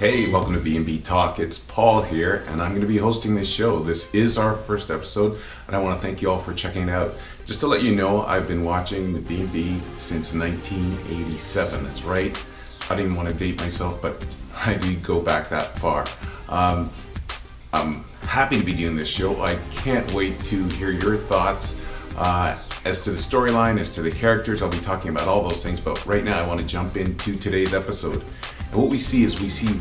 Hey, welcome to B&B Talk. It's Paul here, and I'm going to be hosting this show. This is our first episode, and I want to thank you all for checking it out. Just to let you know, I've been watching the B&B since 1987. That's right. I didn't even want to date myself, but I do go back that far. I'm happy to be doing this show. I can't wait to hear your thoughts as to the storyline, as to the characters. I'll be talking about all those things, but right now I want to jump into today's episode. And what we see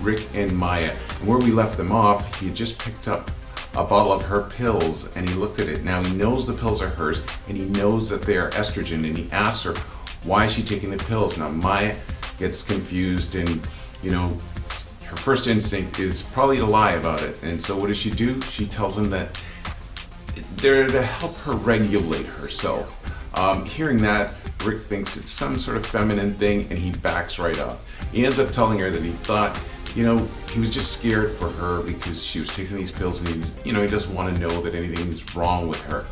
Rick and Maya. And where we left them off, he had just picked up a bottle of her pills and he looked at it. Now he knows the pills are hers and he knows that they are estrogen, and he asks her, why is she taking the pills? Now Maya gets confused, and her first instinct is probably to lie about it. And so what does she do? She tells him that they're to help her regulate herself. Hearing that, Rick thinks it's some sort of feminine thing and he backs right off. He ends up telling her that he thought, he was just scared for her because she was taking these pills, and he doesn't want to know that anything's wrong with her.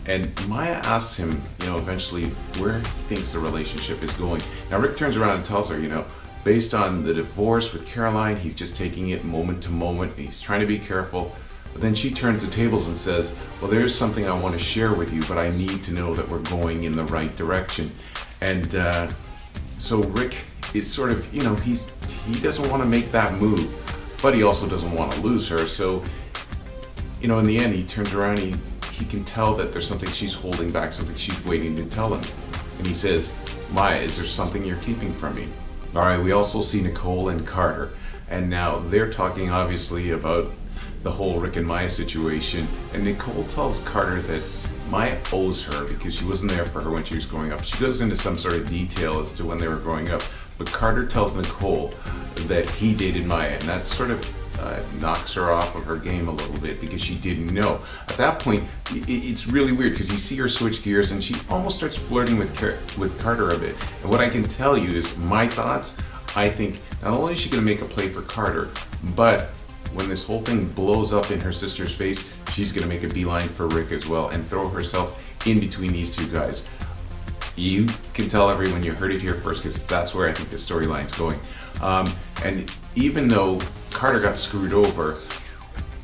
And Maya asks him, eventually where he thinks the relationship is going. Now Rick turns around and tells her, based on the divorce with Caroline, he's just taking it moment to moment. He's trying to be careful. But then she turns the tables and says, well, there's something I want to share with you, but I need to know that we're going in the right direction. And so Rick is sort of, he doesn't want to make that move, but he also doesn't want to lose her. So, in the end, he turns around, he can tell that there's something she's holding back, something she's waiting to tell him. And he says, Maya, is there something you're keeping from me? All right, we also see Nicole and Carter. And now they're talking obviously about the whole Rick and Maya situation. And Nicole tells Carter that Maya owes her because she wasn't there for her when she was growing up. She goes into some sort of detail as to when they were growing up. But Carter tells Nicole that he dated Maya, and that sort of knocks her off of her game a little bit because she didn't know. At that point, it's really weird because you see her switch gears and she almost starts flirting with Carter a bit. And what I can tell you is my thoughts. I think not only is she going to make a play for Carter, but when this whole thing blows up in her sister's face, she's going to make a beeline for Rick as well and throw herself in between these two guys. You can tell everyone you heard it here first, because that's where I think the storyline's going. And even though Carter got screwed over,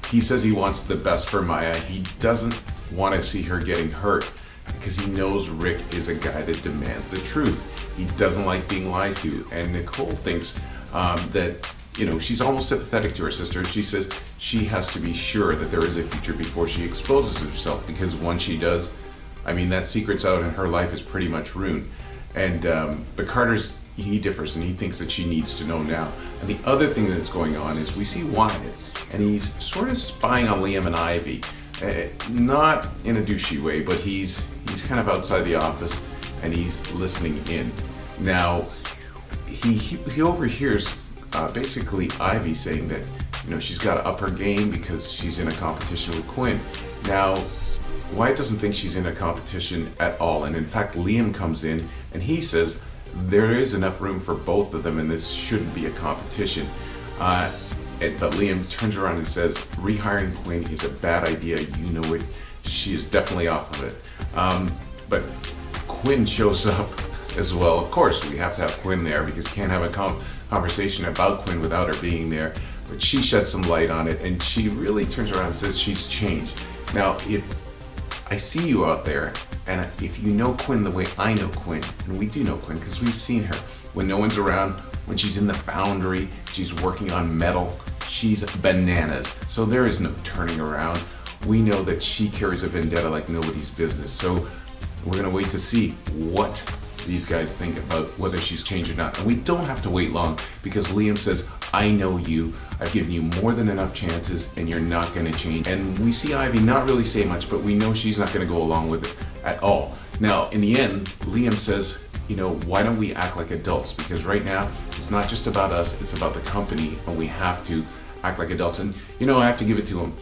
he says he wants the best for Maya. He doesn't want to see her getting hurt because he knows Rick is a guy that demands the truth. He doesn't like being lied to. And Nicole thinks that she's almost sympathetic to her sister. She says she has to be sure that there is a future before she exposes herself, because once she does, that secret's out and her life is pretty much ruined. And but Carter's, he differs, and he thinks that she needs to know now. And the other thing that's going on is we see Wyatt, and he's sort of spying on Liam and Ivy. Not in a douchey way, but he's kind of outside the office and he's listening in. Now, he overhears basically Ivy saying that she's got to up her game because she's in a competition with Quinn. Now Wyatt doesn't think she's in a competition at all, and in fact Liam comes in and he says there is enough room for both of them and this shouldn't be a competition. But Liam turns around and says rehiring Quinn is a bad idea, you know it, she is definitely off of it. But Quinn shows up as well. Of course we have to have Quinn there because you can't have a conversation about Quinn without her being there. But she sheds some light on it, and she really turns around and says she's changed. Now, if I see you out there, and if you know Quinn the way I know Quinn, and we do know Quinn because we've seen her when no one's around, when she's in the foundry, she's working on metal, she's bananas. So there is no turning around. We know that she carries a vendetta like nobody's business. So we're gonna wait to see what these guys think about whether she's changed or not. And we don't have to wait long because Liam says, I know you, I've given you more than enough chances and you're not gonna change. And we see Ivy not really say much, but we know she's not gonna go along with it at all. Now, in the end, Liam says, why don't we act like adults? Because right now, it's not just about us, it's about the company, and we have to act like adults. And I have to give it to him.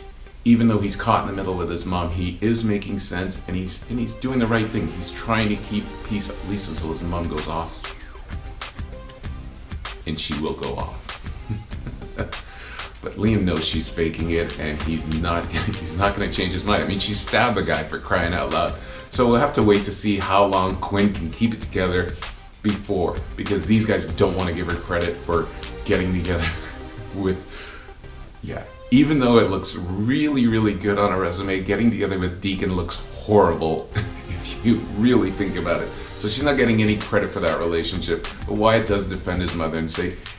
Even though he's caught in the middle with his mom, he is making sense, and he's doing the right thing. He's trying to keep peace, at least until his mom goes off. And she will go off. But Liam knows she's faking it, and he's not gonna change his mind. She stabbed the guy, for crying out loud. So we'll have to wait to see how long Quinn can keep it together because these guys don't want to give her credit for getting together with, yeah, even though it looks really, really good on a resume, getting together with Deacon looks horrible if you really think about it. So she's not getting any credit for that relationship. But Wyatt does defend his mother and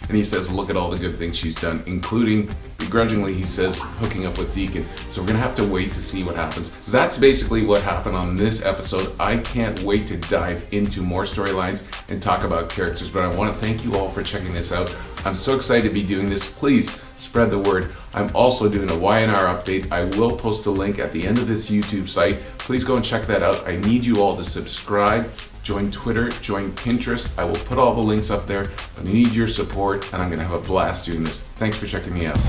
he says, look at all the good things she's done, including, begrudgingly, he says, hooking up with Deacon. So we're gonna have to wait to see what happens. That's basically what happened on this episode. I can't wait to dive into more storylines and talk about characters, but I wanna thank you all for checking this out. I'm so excited to be doing this. Please spread the word. I'm also doing a YNR update. I will post a link at the end of this YouTube site. Please go and check that out. I need you all to subscribe, join Twitter, join Pinterest. I will put all the links up there. I need your support, and I'm gonna have a blast doing this. Thanks for checking me out.